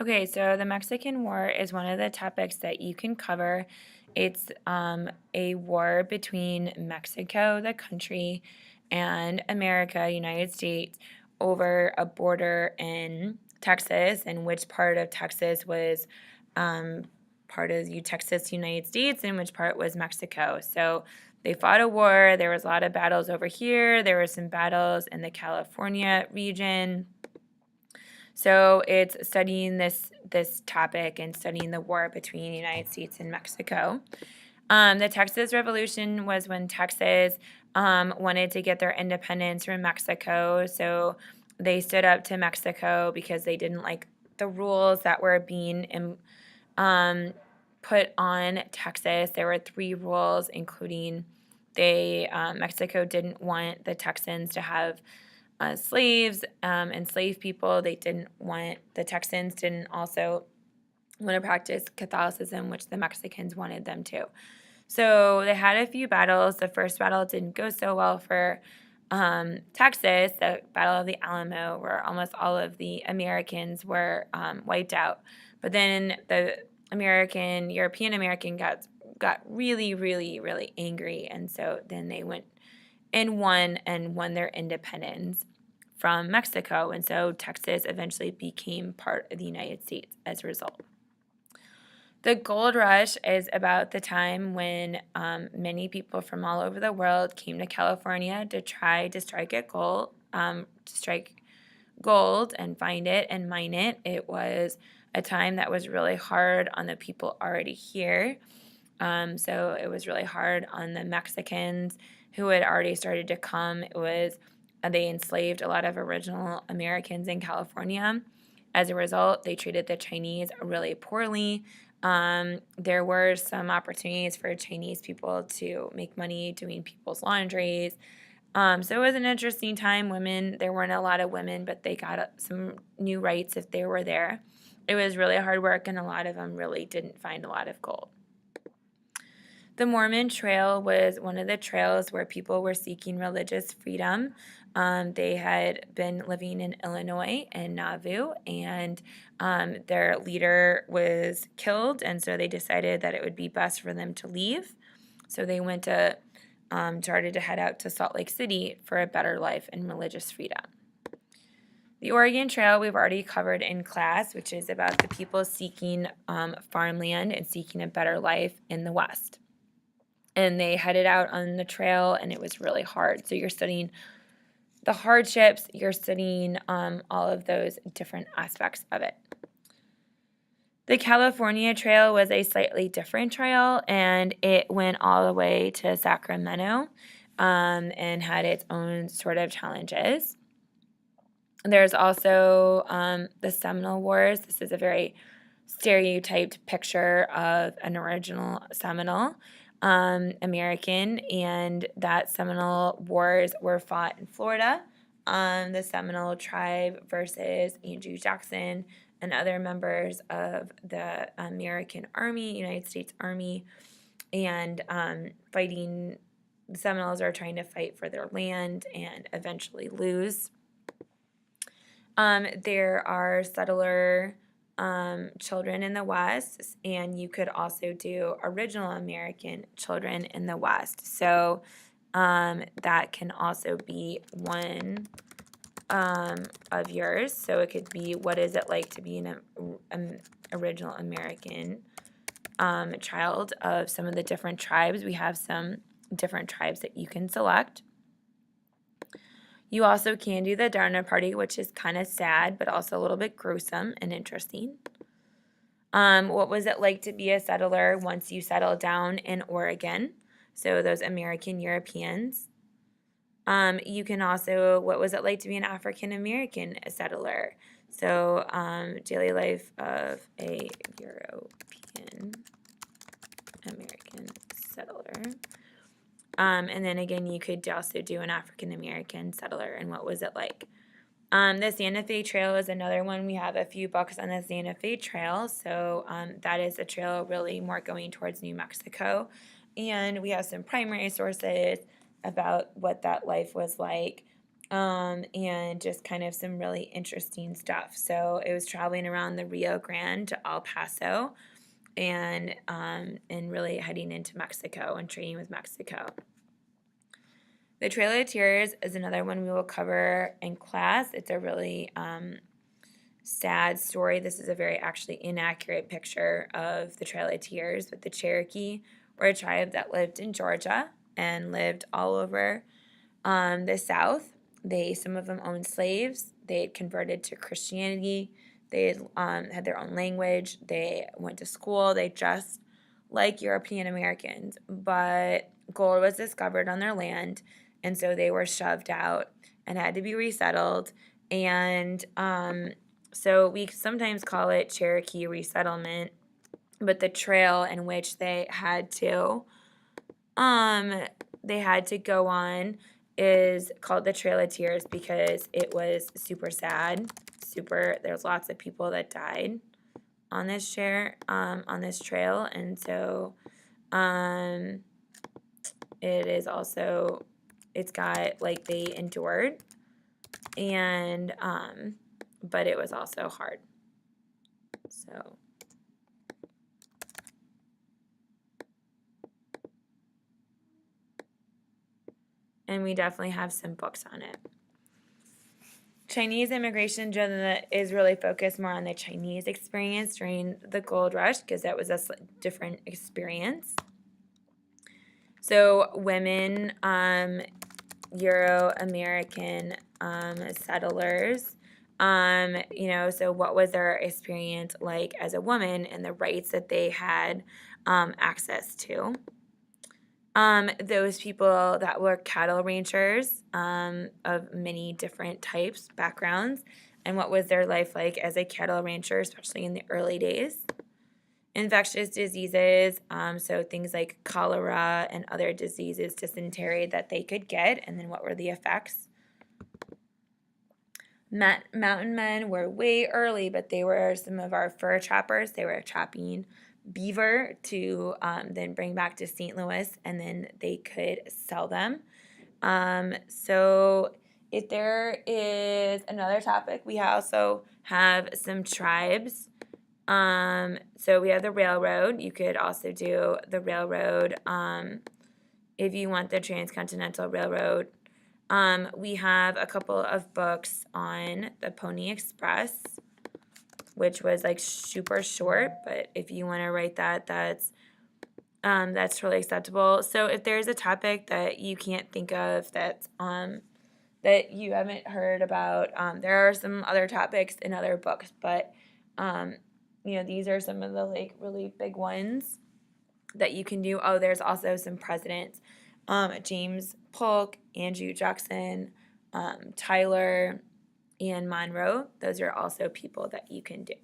Okay, so the Mexican War is one of the topics that you can cover. It's a war between Mexico, the country, and America, United States, over a border in Texas, and which part of Texas was part of Texas, United States, and which part was Mexico. So they fought a war. There was a lot of battles over here. There were some battles in the California region. So it's studying this topic and studying the war between the United States and Mexico. The Texas Revolution was when Texas wanted to get their independence from Mexico. So they stood up to Mexico because they didn't like the rules that were being put on Texas. There were 3 rules, including Mexico didn't want the Texans to have slaves, enslaved people. The Texans didn't also want to practice Catholicism, which the Mexicans wanted them to. So they had a few battles. The first battle didn't go so well for Texas, the Battle of the Alamo, where almost all of the Americans were wiped out. But then the European American got really, really, really angry, and so then they went and won their independence from Mexico. And so Texas eventually became part of the United States as a result. The gold rush is about the time when many people from all over the world came to California to try to strike gold and find it and mine it. It was a time that was really hard on the people already here. So it was really hard on the Mexicans who had already started to come. They enslaved a lot of original Americans in California. As a result, they treated the Chinese really poorly. There were some opportunities for Chinese people to make money doing people's laundries. So it was an interesting time. There weren't a lot of women, but they got some new rights if they were there. It was really hard work, and a lot of them really didn't find a lot of gold. The Mormon Trail was one of the trails where people were seeking religious freedom. They had been living in Illinois and Nauvoo, and their leader was killed, and so they decided that it would be best for them to leave. So they started to head out to Salt Lake City for a better life and religious freedom. The Oregon Trail we've already covered in class, which is about the people seeking farmland and seeking a better life in the West. And they headed out on the trail, and it was really hard. So you're studying the hardships, you're studying all of those different aspects of it. The California Trail was a slightly different trail, and it went all the way to Sacramento and had its own sort of challenges. There's also the Seminole Wars. This is a very stereotyped picture of an original Seminole American, and that Seminole Wars were fought in Florida. The Seminole tribe versus Andrew Jackson and other members of the American Army, United States Army, and fighting. The Seminoles are trying to fight for their land and eventually lose. There are settler children in the West, and you could also do original American children in the West. So that can also be one of yours. So it could be, what is it like to be an original American child of some of the different tribes? We have some different tribes that you can select. You also can do the Dharna Party, which is kind of sad, but also a little bit gruesome and interesting. What was it like to be a settler once you settled down in Oregon? So those American Europeans. You can also, what was it like to be an African American settler? So daily life of a European American settler. And then again, you could also do an African American settler, and what was it like? The Santa Fe Trail is another one. We have a few books on the Santa Fe Trail, so that is a trail really more going towards New Mexico. And we have some primary sources about what that life was like. and just kind of some really interesting stuff. So it was traveling around the Rio Grande to El Paso, and really heading into Mexico and trading with Mexico. The Trail of Tears is another one we will cover in class. It's a really sad story. This is a very actually inaccurate picture of the Trail of Tears, but the Cherokee were a tribe that lived in Georgia and lived all over the South. Some of them owned slaves. They had converted to Christianity. They had their own language. They went to school. They dressed like European Americans, but gold was discovered on their land, and so they were shoved out and had to be resettled. And so we sometimes call it Cherokee resettlement, but the trail in which they had to go on is called the Trail of Tears because it was super sad. There's lots of people that died on this trail, and so it's got like they endured, and but it was also hard. So and we definitely have some books on it. Chinese immigration is really focused more on the Chinese experience during the gold rush because that was a different experience. So women, Euro-American settlers, so what was their experience like as a woman and the rights that they had access to? Those people that were cattle ranchers of many different types, backgrounds, and what was their life like as a cattle rancher, especially in the early days. Infectious diseases, so things like cholera and other diseases, dysentery that they could get, and then what were the effects. Mountain men were way early, but they were some of our fur trappers. They were trapping beaver to then bring back to St. Louis, and then they could sell them. So if there is another topic, we also have some tribes. So we have the railroad. You could also do the railroad if you want the Transcontinental Railroad. We have a couple of books on the Pony Express, which was like super short, but if you want to write that, that's totally acceptable. So if there's a topic that you can't think of that you haven't heard about, there are some other topics in other books, but these are some of the like really big ones that you can do. Oh, there's also some presidents, James Polk, Andrew Jackson, Tyler, and Monroe. Those are also people that you can do.